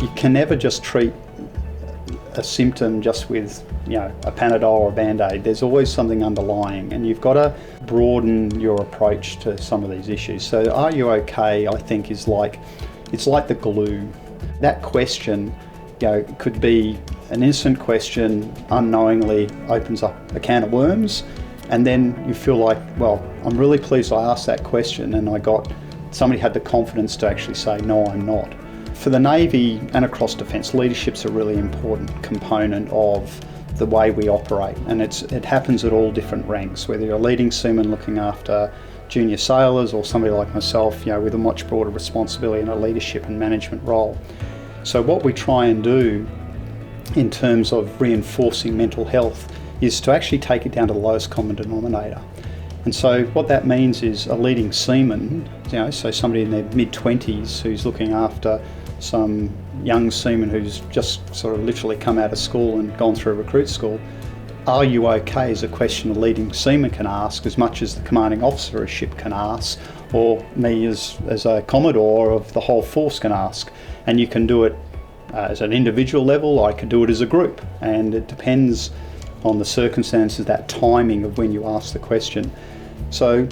You can never just treat a symptom just with, a Panadol or a Band-Aid. There's always something underlying, and you've got to broaden your approach to some of these issues. So are you okay, I think, it's like the glue. That question, could be an innocent question, unknowingly opens up a can of worms, and then you feel like, well, I'm really pleased I asked that question and somebody had the confidence to actually say, no, I'm not. For the Navy and across defence, leadership's a really important component of the way we operate, and it happens at all different ranks, whether you're a leading seaman looking after junior sailors or somebody like myself, with a much broader responsibility in a leadership and management role. So what we try and do in terms of reinforcing mental health is to actually take it down to the lowest common denominator. And so what that means is a leading seaman, so somebody in their mid-20s who's looking after some young seaman who's just sort of literally come out of school and gone through recruit school, are you okay is a question a leading seaman can ask as much as the commanding officer of a ship can ask, or me as a Commodore of the whole force can ask. And you can do it as an individual level, I could do it as a group, and it depends on the circumstances, that timing of when you ask the question. So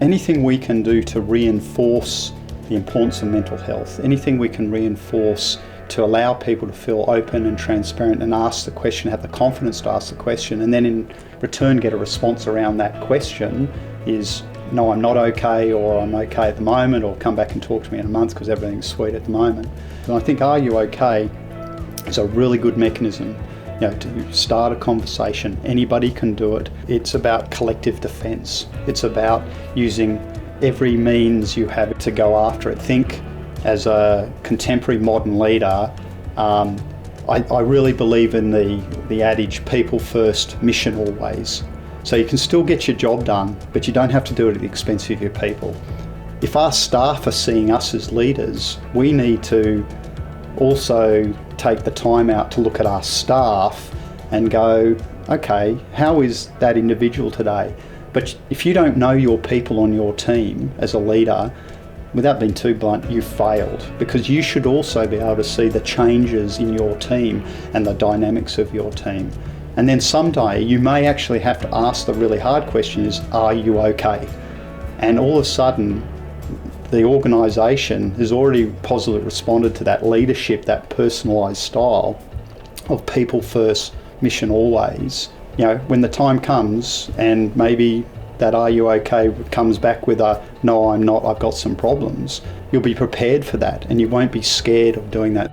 anything we can do to reinforce the importance of mental health, anything we can reinforce to allow people to feel open and transparent and ask the question, have the confidence to ask the question, and then in return get a response around that question is, no, I'm not okay, or I'm okay at the moment, or come back and talk to me in a month because everything's sweet at the moment. And I think are you okay is a really good mechanism to start a conversation. Anybody can do it. It's about collective defence. It's about using every means you have to go after it. Think as a contemporary modern leader, I really believe in the adage, people first, mission always. So you can still get your job done, but you don't have to do it at the expense of your people. If our staff are seeing us as leaders, we need to also take the time out to look at our staff and go, okay, how is that individual today? But if you don't know your people on your team as a leader, without being too blunt, you failed, because you should also be able to see the changes in your team and the dynamics of your team. And then someday you may actually have to ask the really hard question is, are you okay? And all of a sudden, the organisation has already positively responded to that leadership, that personalised style of people first, mission always. When the time comes and maybe that are you okay comes back with a no, I'm not, I've got some problems, you'll be prepared for that and you won't be scared of doing that.